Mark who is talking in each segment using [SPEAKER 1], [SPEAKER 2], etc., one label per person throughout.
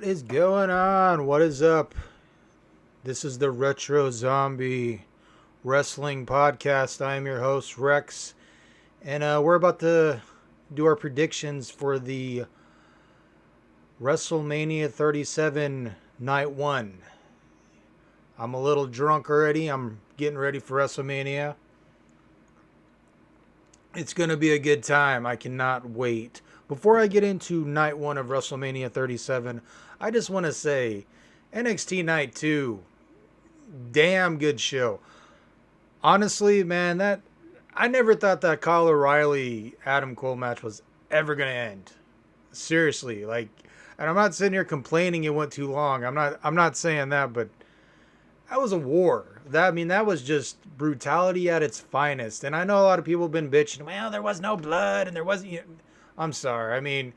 [SPEAKER 1] What is going on? What is up? This is the Retro Zombie Wrestling Podcast. I am your host, Rex, and we're about to do our predictions for the Wrestlemania 37 Night 1. I'm a little drunk already. I'm getting ready for WrestleMania. It's going to be a good time. I cannot wait. Before I get into Night 1 of WrestleMania 37, I just want to say NXT Night 2, damn good show. Honestly, man, that I never thought that Kyle O'Reilly Adam Cole match was ever going to end. Seriously, and I'm not sitting here complaining it went too long. I'm not saying that, but that was a war. That was just brutality at its finest. And I know a lot of people have been bitching, well, there was no blood and there wasn't. I'm sorry.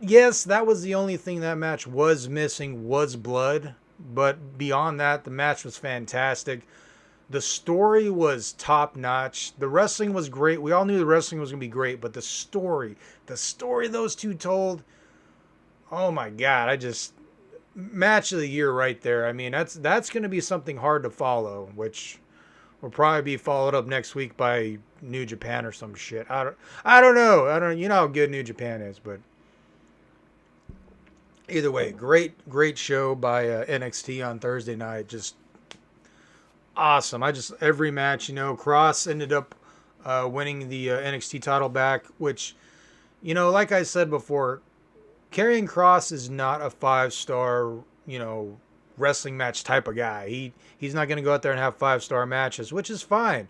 [SPEAKER 1] Yes, that was the only thing that match was missing was blood. But beyond that, the match was fantastic. The story was top notch. The wrestling was great. We all knew the wrestling was going to be great, but the story those two told, oh my God, match of the year right there. That's going to be something hard to follow, which will probably be followed up next week by New Japan or some shit. I don't know. You know how good New Japan is, but either way, great show by NXT on Thursday night. Just awesome. Every match, Cross ended up winning the NXT title back, which, like I said before, Karrion Kross is not a 5-star, wrestling match type of guy. He's not going to go out there and have 5-star matches, which is fine.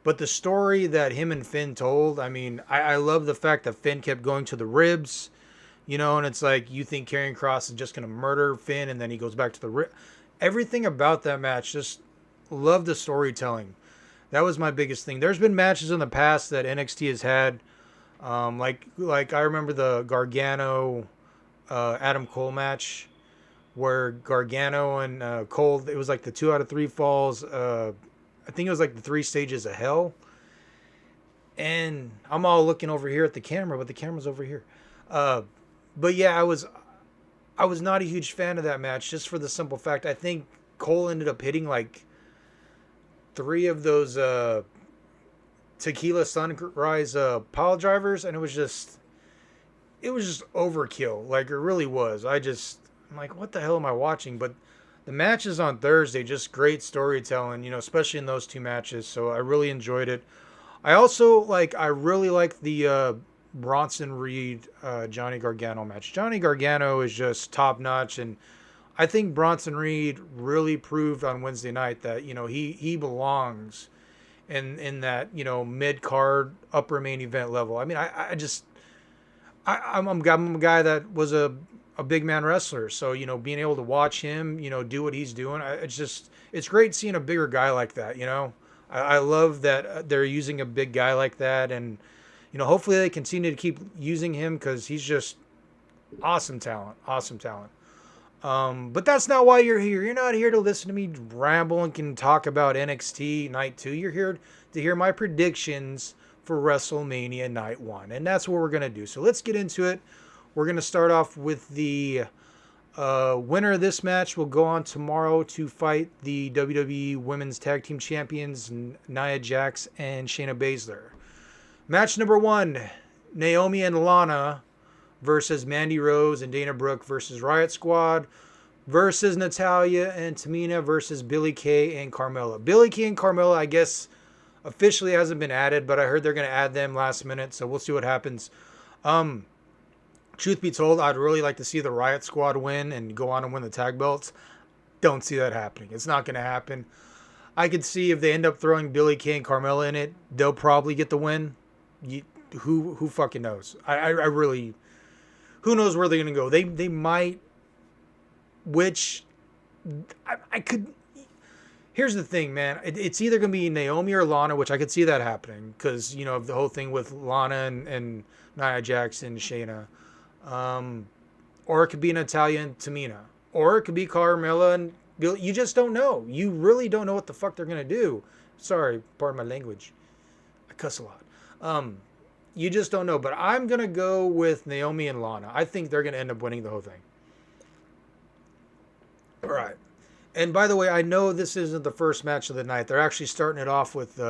[SPEAKER 1] But the story that him and Finn told, I love the fact that Finn kept going to the ribs, and it's like you think Karrion Kross is just going to murder Finn and then he goes back to the rib. Everything about that match, just love the storytelling. That was my biggest thing. There's been matches in the past that NXT has had, like I remember the Gargano Adam Cole match where Gargano and Cole, it was like the 2 out of 3 falls. I think it was like the 3 stages of hell. And I'm all looking over here at the camera, but the camera's over here. But yeah, I was not a huge fan of that match just for the simple fact I think Cole ended up hitting like 3 of those Tequila Sunrise pile drivers, and it was just overkill. Like, it really was. I'm like, what the hell am I watching? But the matches on Thursday, just great storytelling, especially in those 2 matches. So I really enjoyed it. I also I really like the Bronson Reed Johnny Gargano match. Johnny Gargano is just top notch, and I think Bronson Reed really proved on Wednesday night that he belongs in that mid card upper main event level. I'm a guy that was a big man wrestler, so being able to watch him do what he's doing, it's great seeing a bigger guy like that. I love that they're using a big guy like that, and hopefully they continue to keep using him because he's just awesome talent. But that's not why you're here. You're not here to listen to me ramble and can talk about NXT Night 2. You're here to hear my predictions for WrestleMania Night 1. And that's what we're going to do. So let's get into it. We're going to start off with the winner of this match will go on tomorrow to fight the WWE Women's Tag Team Champions, Nia Jax and Shayna Baszler. Match number 1, Naomi and Lana versus Mandy Rose and Dana Brooke versus Riot Squad versus Natalya and Tamina versus Billie Kay and Carmella. Billie Kay and Carmella, I guess, officially hasn't been added, but I heard they're going to add them last minute, so we'll see what happens. Truth be told, I'd really like to see the Riot Squad win and go on and win the tag belts. Don't see that happening. It's not going to happen. I could see if they end up throwing Billie Kay and Carmella in it, they'll probably get the win. Who fucking knows? I really... Who knows where they're going to go? They might, which I could. Here's the thing, man. It's either going to be Naomi or Lana, which I could see that happening because, the whole thing with Lana and Nia Jax and Shayna. Or it could be Natalya and Tamina. Or it could be Carmella and Bill. You just don't know. You really don't know what the fuck they're going to do. Sorry, pardon my language. I cuss a lot. You just don't know. But I'm going to go with Naomi and Lana. I think they're going to end up winning the whole thing. All right. And by the way, I know this isn't the first match of the night. They're actually starting it off with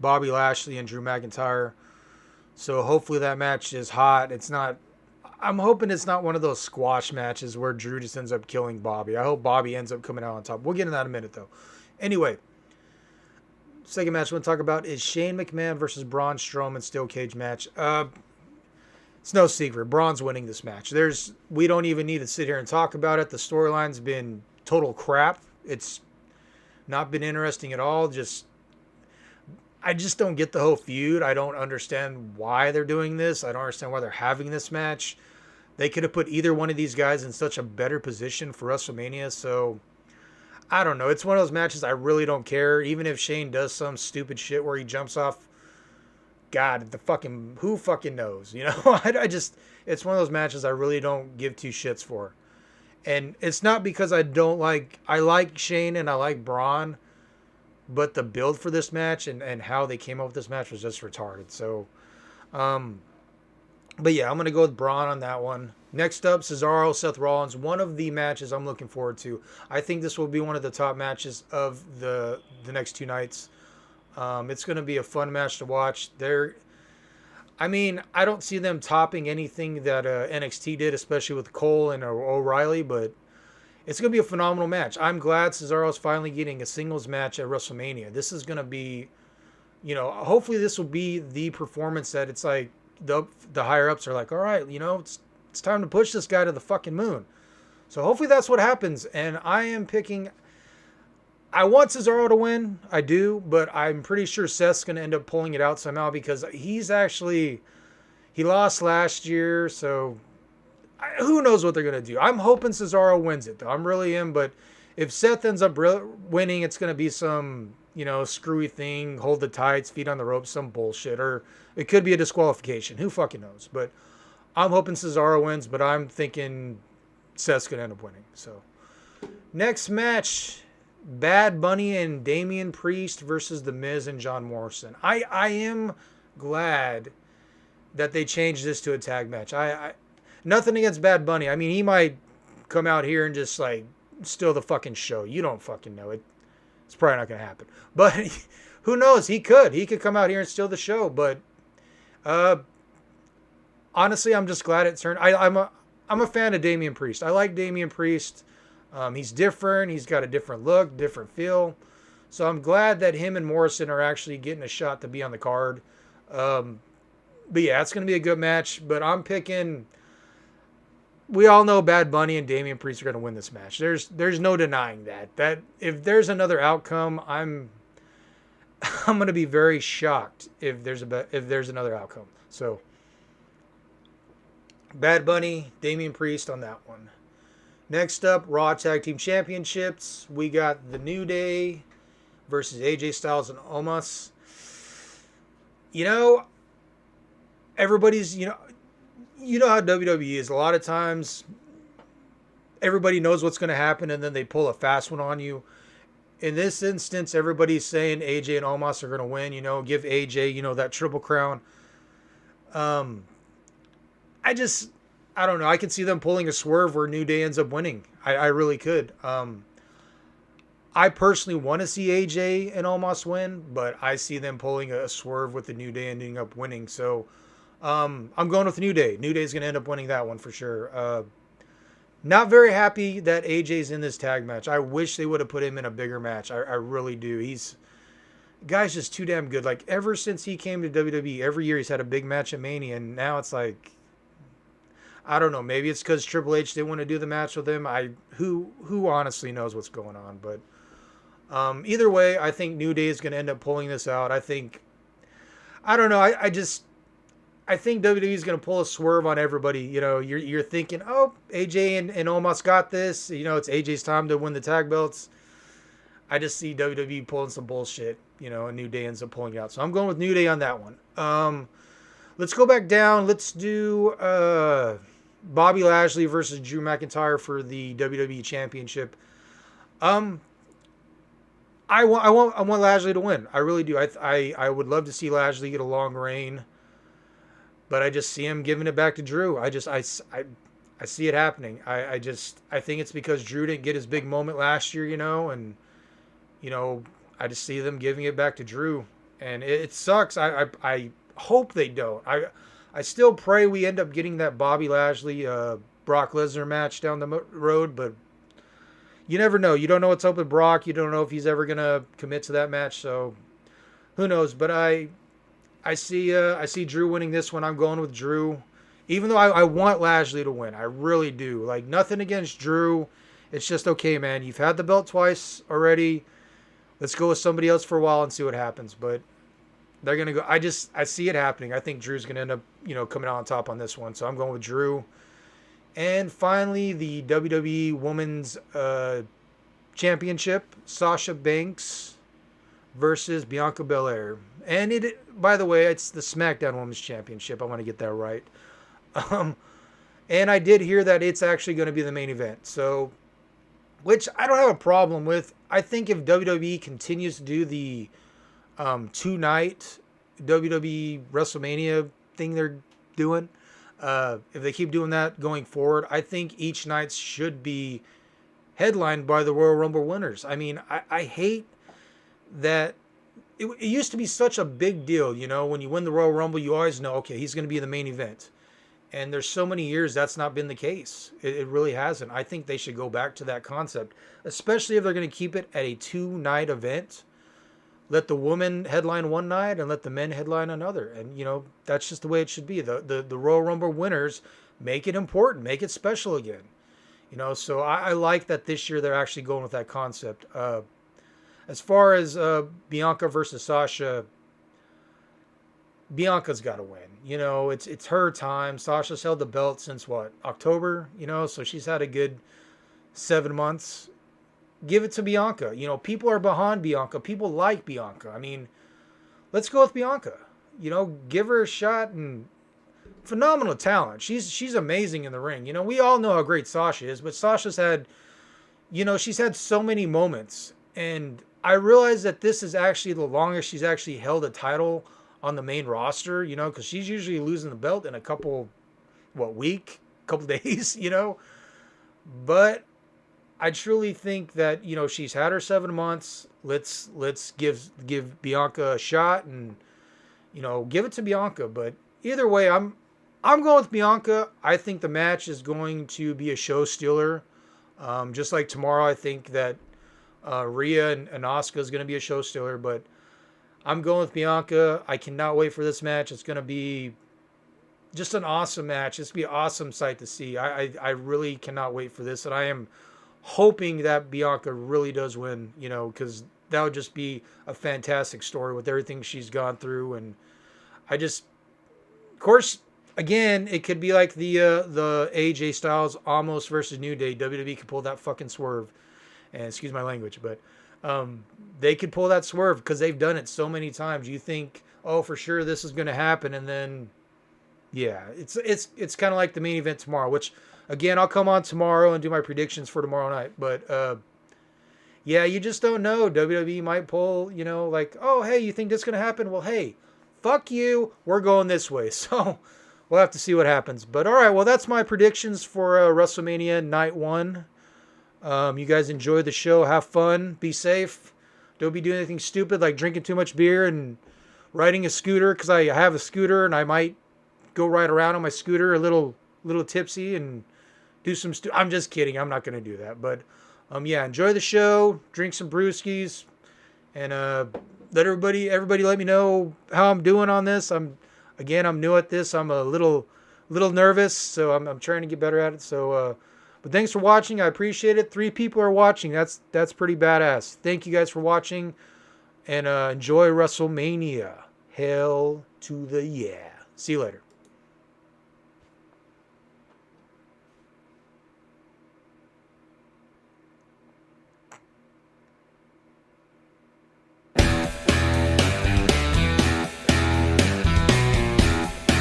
[SPEAKER 1] Bobby Lashley and Drew McIntyre. So hopefully that match is hot. It's not. I'm hoping it's not one of those squash matches where Drew just ends up killing Bobby. I hope Bobby ends up coming out on top. We'll get into that in a minute, though. Anyway, second match I want to talk about is Shane McMahon versus Braun Strowman steel cage match. It's no secret. Braun's winning this match. We don't even need to sit here and talk about it. The storyline's been total crap. It's not been interesting at all. I just don't get the whole feud. I don't understand why they're doing this. I don't understand why they're having this match. They could have put either one of these guys in such a better position for WrestleMania. So, I don't know. It's one of those matches I really don't care. Even if Shane does some stupid shit where he jumps off. God, who fucking knows? You know, it's one of those matches I really don't give two shits for. And it's not because I like Shane and I like Braun. But the build for this match and how they came up with this match was just retarded. So, but yeah, I'm going to go with Braun on that one. Next up, Cesaro, Seth Rollins. One of the matches I'm looking forward to. I think this will be one of the top matches of the next two nights. It's going to be a fun match to watch. I don't see them topping anything that NXT did, especially with Cole and O'Reilly, but it's going to be a phenomenal match. I'm glad Cesaro's finally getting a singles match at WrestleMania. This is going to be, hopefully this will be the performance that it's like the higher-ups are like, all right, it's time to push this guy to the fucking moon. So hopefully that's what happens. And I want Cesaro to win. I do, but I'm pretty sure Seth's going to end up pulling it out somehow because he lost last year, so who knows what they're going to do. I'm hoping Cesaro wins it, though. I'm really am, but if Seth ends up winning, it's going to be some, screwy thing, hold the tights, feet on the ropes, some bullshit, or it could be a disqualification. Who fucking knows? But I'm hoping Cesaro wins, but I'm thinking Seth's going to end up winning. So, next match, Bad Bunny and Damian Priest versus The Miz and John Morrison. I am glad that they changed this to a tag match. Nothing against Bad Bunny. I mean, he might come out here and just, steal the fucking show. You don't fucking know it. It's probably not going to happen. But who knows? He could. He could come out here and steal the show. But honestly, I'm just glad it turned. I'm a fan of Damian Priest. I like Damian Priest. He's different. He's got a different look, different feel. So I'm glad that him and Morrison are actually getting a shot to be on the card. But yeah, it's going to be a good match. But I'm picking... We all know Bad Bunny and Damian Priest are going to win this match. There's no denying that. That if there's another outcome, I'm going to be very shocked if there's another outcome. So Bad Bunny, Damian Priest on that one. Next up, Raw Tag Team Championships. We got The New Day versus AJ Styles and Omos. Everybody's you know how WWE is. A lot of times, everybody knows what's going to happen, and then they pull a fast one on you. In this instance, everybody's saying AJ and Omos are going to win. Give AJ, that Triple Crown. I don't know. I can see them pulling a swerve where New Day ends up winning. I really could. I personally want to see AJ and Omos win, but I see them pulling a swerve with the New Day ending up winning. So, I'm going with New Day. New Day's going to end up winning that one for sure. Not very happy that AJ's in this tag match. I wish they would have put him in a bigger match. I really do. Guy's just too damn good. Ever since he came to WWE, every year he's had a big match at Mania, and now it's I don't know. Maybe it's because Triple H didn't want to do the match with him. Who honestly knows what's going on? But either way, I think New Day is going to end up pulling this out. I don't know. I think WWE is going to pull a swerve on everybody. You're thinking, oh, AJ and Omos got this. It's AJ's time to win the tag belts. I just see WWE pulling some bullshit. And New Day ends up pulling it out. So I'm going with New Day on that one. Let's go back down. Let's do Bobby Lashley versus Drew McIntyre for the WWE Championship. I want Lashley to win. I really do. I would love to see Lashley get a long reign. But I just see him giving it back to Drew. I see it happening. I think it's because Drew didn't get his big moment last year, and you know, I just see them giving it back to Drew, and it sucks. I hope they don't. I still pray we end up getting that Bobby Lashley Brock Lesnar match down the road, but you never know. You don't know what's up with Brock. You don't know if he's ever gonna commit to that match. So who knows? But I see Drew winning this one. I'm going with Drew, even though I want Lashley to win. I really do. Like, nothing against Drew. It's just, okay, man. You've had the belt twice already. Let's go with somebody else for a while and see what happens. But they're gonna go. I see it happening. I think Drew's gonna end up coming out on top on this one. So I'm going with Drew. And finally, the WWE Women's Championship, Sasha Banks versus Bianca Belair. And by the way, it's the SmackDown Women's Championship. I want to get that right. And I did hear that it's actually going to be the main event. So, which I don't have a problem with. I think if WWE continues to do the 2-night WWE Wrestlemania thing they're doing, if they keep doing that going forward, I think each night should be headlined by the Royal Rumble winners. I mean, I hate that it used to be such a big deal, when you win the Royal Rumble, you always know, okay, he's going to be the main event. And there's so many years that's not been the case. It really hasn't. I think they should go back to that concept, especially if they're going to keep it at a 2-night event. Let the women headline one night and let the men headline another. And, that's just the way it should be. The Royal Rumble winners make it important, make it special again. So I like that this year they're actually going with that concept. As far as Bianca versus Sasha, Bianca's got to win. It's her time. Sasha's held the belt since October, so she's had a good 7 months. Give it to Bianca. People are behind Bianca. People like Bianca. I mean, let's go with Bianca. Give her a shot, and phenomenal talent. She's amazing in the ring. We all know how great Sasha is, but Sasha's had, she's had so many moments, and I realize that this is actually the longest she's actually held a title on the main roster, because she's usually losing the belt in a couple days, but I truly think that, she's had her 7 months. Let's give Bianca a shot and, give it to Bianca. But either way, I'm going with Bianca. I think the match is going to be a show stealer. Just like tomorrow, I think that Rhea and Asuka is going to be a show stealer, but I'm going with Bianca. I cannot wait for this match. It's going to be just an awesome match. It's going to be an awesome sight to see. I really cannot wait for this, and I am hoping that Bianca really does win, because that would just be a fantastic story with everything she's gone through. And of course, again, it could be like the AJ Styles Almost versus New Day. WWE could pull that fucking swerve. And excuse my language, but they could pull that swerve because they've done it so many times. You think, oh, for sure this is going to happen, and then, yeah, it's kind of like the main event tomorrow, which, again, I'll come on tomorrow and do my predictions for tomorrow night. But, yeah, you just don't know. WWE might pull, like, oh, hey, you think this is going to happen? Well, hey, fuck you. We're going this way. So we'll have to see what happens. But, all right, well, that's my predictions for WrestleMania Night 1. You guys enjoy the show. Have fun. Be safe. Don't be doing anything stupid like drinking too much beer and riding a scooter, because I have a scooter and I might go ride around on my scooter a little tipsy and do some I'm just kidding. I'm not going to do that. But yeah, enjoy the show. Drink some brewskis, and let everybody let me know how I'm doing on this. I'm new at this. I'm a little nervous, so I'm trying to get better at it. So but thanks for watching. I appreciate it. 3 people are watching. That's pretty badass. Thank you guys for watching, and enjoy WrestleMania. Hell to the yeah. See you later.